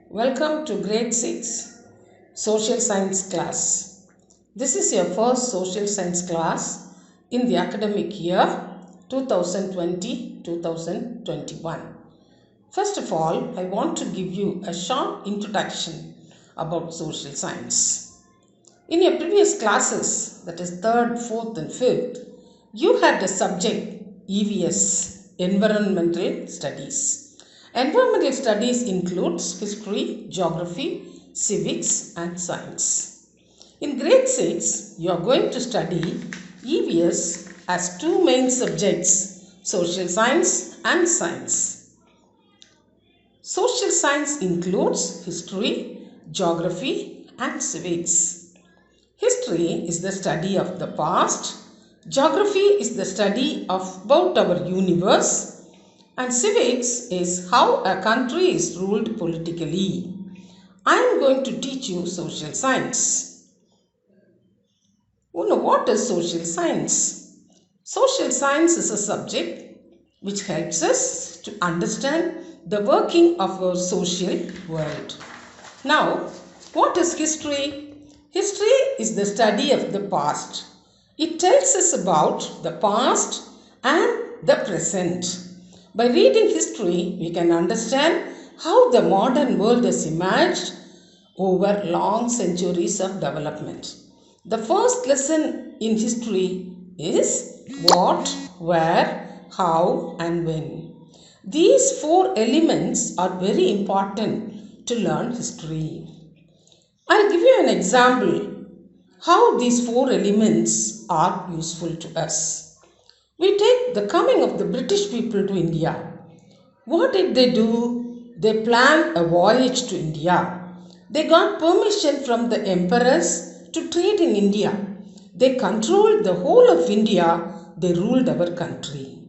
Welcome to grade 6 social science class. This is your first social science class in the academic year 2020-2021. First of all, I want to give you a short introduction about social science. In your previous classes, that is 3rd, 4th and 5th, you had the subject EVS, Environmental Studies. Environmental studies includes history, geography, civics and science. In grade 6, you are going to study EVS as two main subjects, social science and science. Social science includes history, geography and civics. History is the study of the past, geography is the study of about our universe, and civics is how a country is ruled politically. I am going to teach you social science. What is social science? Social science is a subject which helps us to understand the working of our social world. Now, what is history? History is the study of the past. It tells us about the past and the present. By reading history, we can understand how the modern world has emerged over long centuries of development. The first lesson in history is what, where, how and when. These four elements are very important to learn history. I'll give you an example how these four elements are useful to us. We take the coming of the British people to India. What did they do? They planned a voyage to India. They got permission from the emperors to trade in India. They controlled the whole of India. They ruled our country.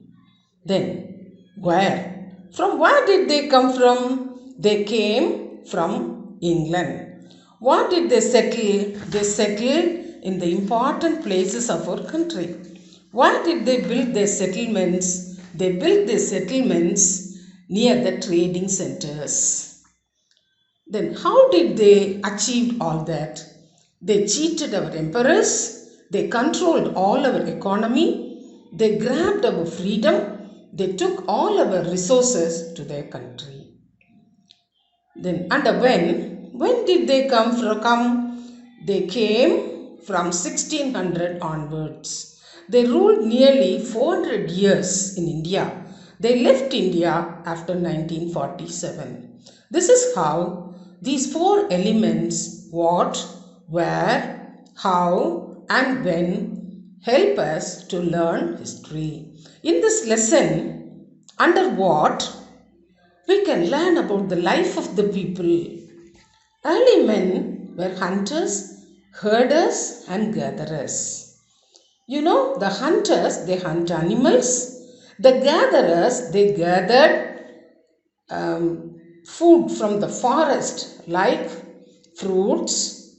Then, where? From where did they come from? They came from England. What did they settle? They settled in the important places of our country. Why did they build their settlements? They built their settlements near the trading centers. Then how did they achieve all that? They cheated our emperors. They controlled all our economy. They grabbed our freedom. They took all our resources to their country. Then and when did they come? They came from 1600 onwards. They ruled nearly 400 years in India. They left India after 1947. This is how these four elements, what, where, how and when, help us to learn history. In this lesson, under what, we can learn about the life of the people. Early men were hunters, herders and gatherers. The hunters, they hunt animals. The gatherers, they gathered food from the forest like fruits,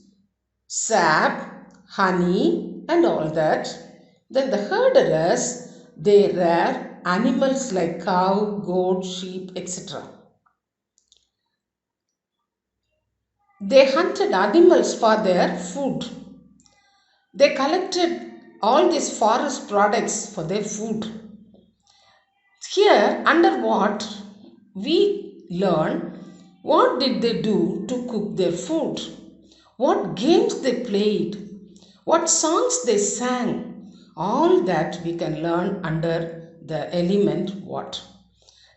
sap, honey and all that. Then the herders, they rear animals like cow, goat, sheep, etc. They hunted animals for their food. They collected all these forest products for their food. Here, under what we learn, what did they do to cook their food? What games they played? What songs they sang? All that we can learn under the element what.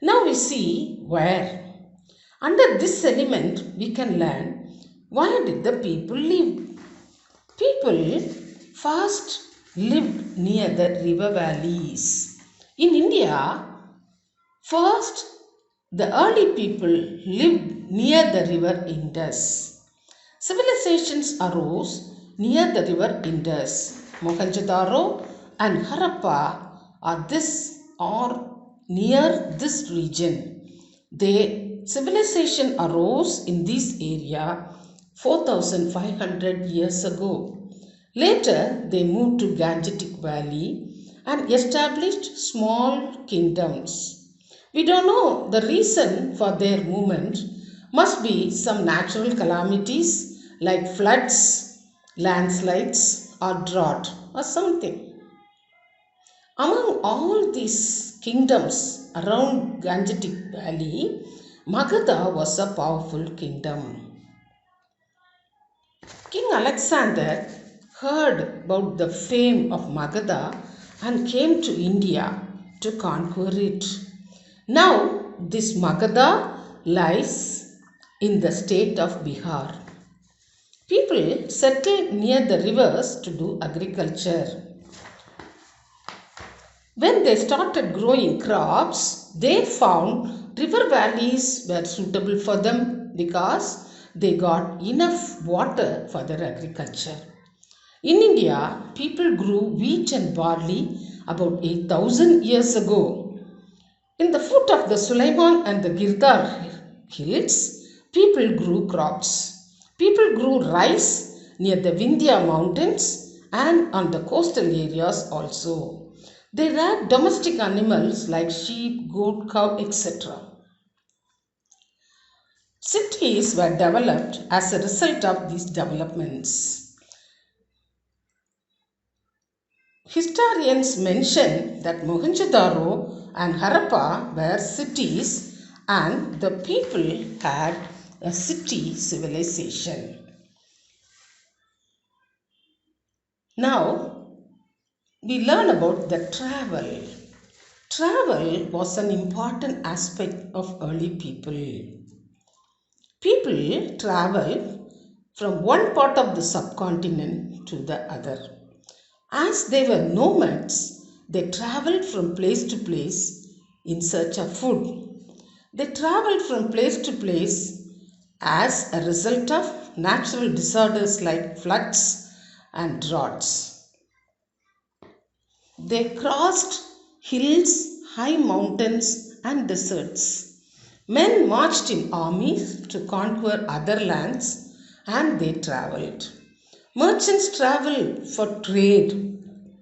Now we see where. Under this element, we can learn where did the people live. People first lived near the river valleys. In India, first the early people lived near the river Indus. Civilizations arose near the river Indus. Mohenjo-daro and Harappa are near this region. Civilization arose in this area 4,500 years ago. Later, they moved to Gangetic Valley and established small kingdoms. We don't know the reason for their movement, Must be some natural calamities like floods, landslides, or drought, or something. Among all these kingdoms around Gangetic Valley, Magadha was a powerful kingdom. King Alexander heard about the fame of Magadha and came to India to conquer it. Now, this Magadha lies in the state of Bihar. People settled near the rivers to do agriculture. When they started growing crops, they found river valleys were suitable for them because they got enough water for their agriculture. In India, people grew wheat and barley about 8,000 years ago. In the foot of the Sulaiman and the Girdar hills, people grew crops. People grew rice near the Vindhya mountains and on the coastal areas also. They reared domestic animals like sheep, goat, cow, etc. Cities were developed as a result of these developments. Historians mention that Mohenjo-daro and Harappa were cities and the people had a city civilization. Now, we learn about the travel. Travel was an important aspect of early people. People traveled from one part of the subcontinent to the other. As they were nomads, they traveled from place to place in search of food. They traveled from place to place as a result of natural disorders like floods and droughts. They crossed hills, high mountains, and deserts. Men marched in armies to conquer other lands and they traveled. Merchants traveled for trade.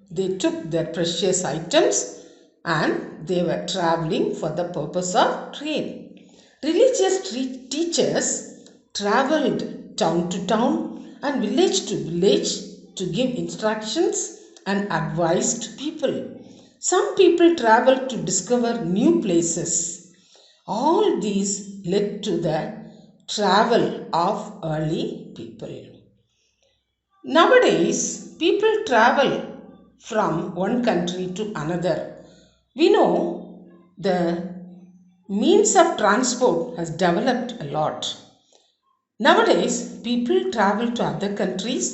They took their precious items and they were traveling for the purpose of trade. Religious teachers traveled town to town and village to village to give instructions and advice to people. Some people traveled to discover new places. All these led to the travel of early people. Nowadays, people travel from one country to another. We know the means of transport has developed a lot. Nowadays, people travel to other countries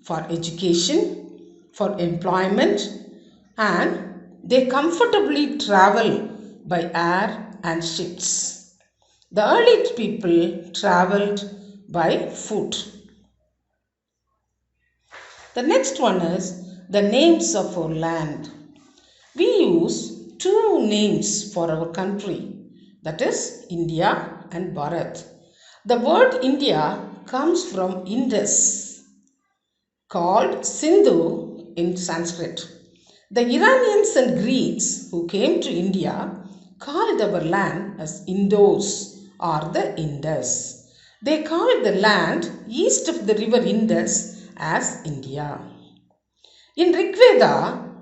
for education, for employment, and they comfortably travel by air and ships. The early people traveled by foot. The next one is the names of our land. We use two names for our country, that is India and Bharat. The word India comes from Indus, called Sindhu in Sanskrit. The Iranians and Greeks who came to India called our land as Indus or the Indus. They called the land east of the river Indus as India. In Rig Veda,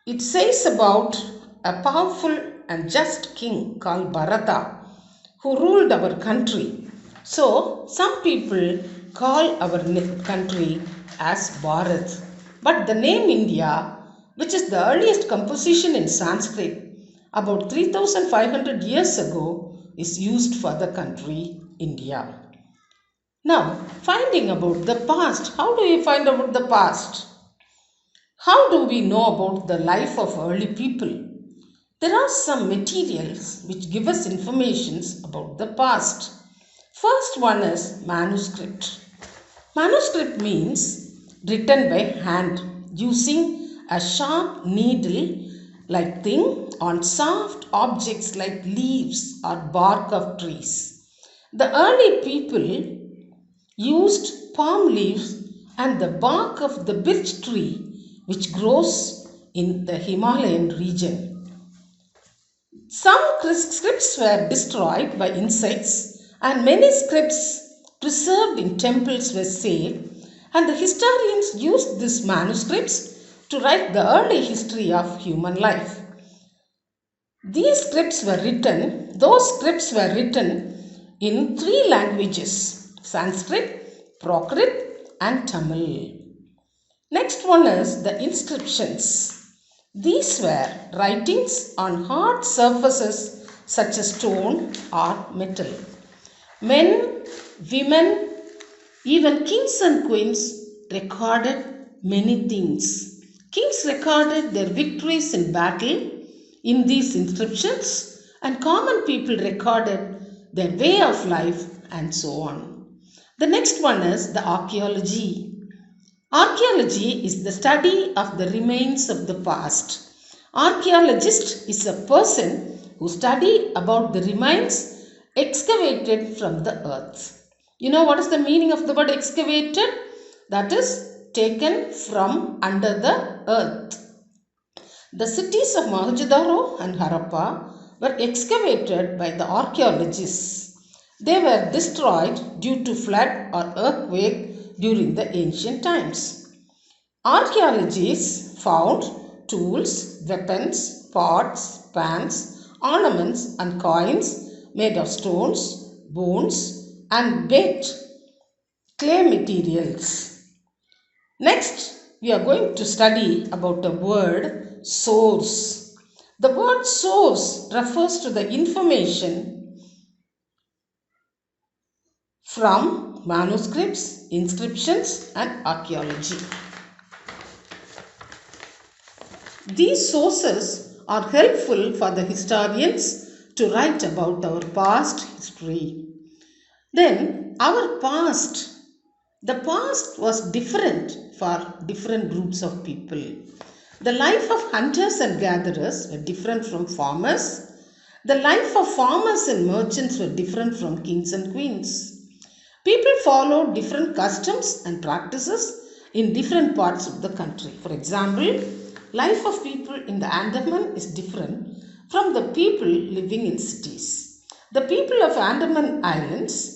it says about a powerful and just king called Bharata who ruled our country. So, some people call our country as Bharat. But the name India, which is the earliest composition in Sanskrit, about 3500 years ago, is used for the country India. Now, finding about the past. How do we find about the past? How do we know about the life of early people? There are some materials which give us information about the past. First one is manuscript. Manuscript means written by hand using a sharp needle like thing on soft objects like leaves or bark of trees. The early people used palm leaves and the bark of the birch tree which grows in the Himalayan region. Some scripts were destroyed by insects, and many scripts preserved in temples were saved, and the historians used these manuscripts to write the early history of human life. Those scripts were written in three languages: Sanskrit, Prakrit, and Tamil. Next one is the inscriptions. These were writings on hard surfaces such as stone or metal. Men, women, even kings and queens recorded many things. Kings recorded their victories in battle in these inscriptions, and common people recorded their way of life and so on. The next one is the archaeology. Archaeology is the study of the remains of the past. Archaeologist is a person who study about the remains excavated from the earth. You know what is the meaning of the word excavated? That is taken from under the earth. The cities of Mohenjo-daro and Harappa were excavated by the archaeologists. They were destroyed due to flood or earthquake during the ancient times. Archaeologists found tools, weapons, pots, pans, ornaments and coins made of stones, bones and baked clay materials. Next, we are going to study about the word source. The word source refers to the information from manuscripts, inscriptions and archaeology. These sources are helpful for the historians to write about our past history. Then our past. The past was different for different groups of people. The life of hunters and gatherers were different from farmers. The life of farmers and merchants were different from kings and queens. People followed different customs and practices in different parts of the country. For example, life of people in the Andaman is different from the people living in cities. The people of Andaman Islands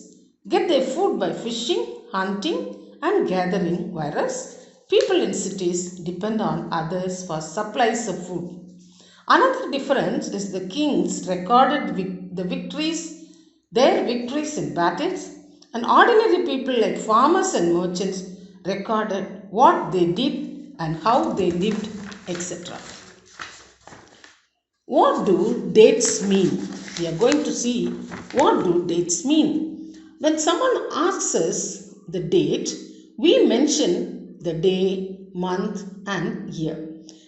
get their food by fishing, hunting and gathering, whereas people in cities depend on others for supplies of food. Another difference is the kings recorded their victories in battles, and ordinary people like farmers and merchants recorded what they did and how they lived, etc. What do dates mean? We are going to see what do dates mean. When someone asks us the date, we mention the day, month and year.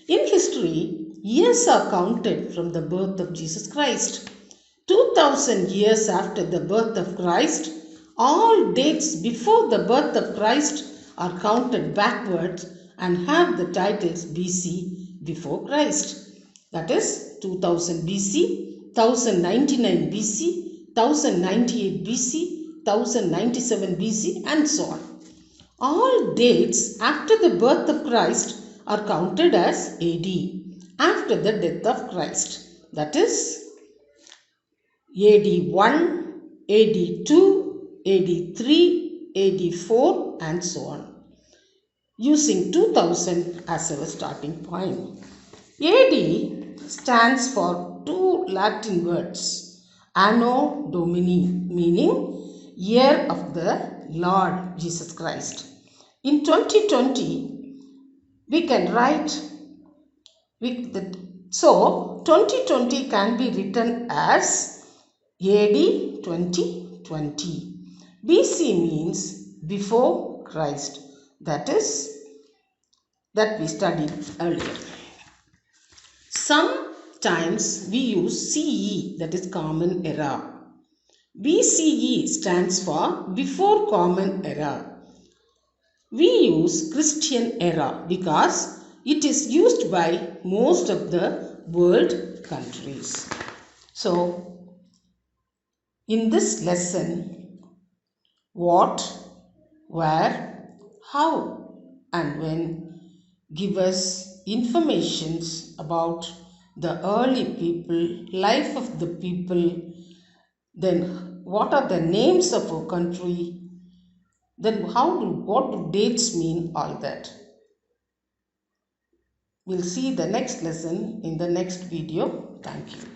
In history, years are counted from the birth of Jesus Christ. 2000 years after the birth of Christ, all dates before the birth of Christ are counted backwards and have the titles BC, before Christ. That is 2000 BC, 1099 BC, 1098 BC, 1097 BC and so on. All dates after the birth of Christ are counted as AD, after the death of Christ. That is AD 1, AD 2, AD 3, AD 4 and so on, using 2000 as our starting point. AD stands for two Latin words, Anno Domini, meaning year of the Lord Jesus Christ. In 2020, we can write so 2020 can be written as AD 2020. BC means before Christ. That we studied earlier. Sometimes we use CE, that is Common Era. BCE stands for Before Common Era. We use Christian Era because it is used by most of the world countries. So, in this lesson, what, where, how and when give us informations about the early people, life of the people, then what are the names of our country, then what do dates mean, all that. We'll see the next lesson in the next video. Thank you.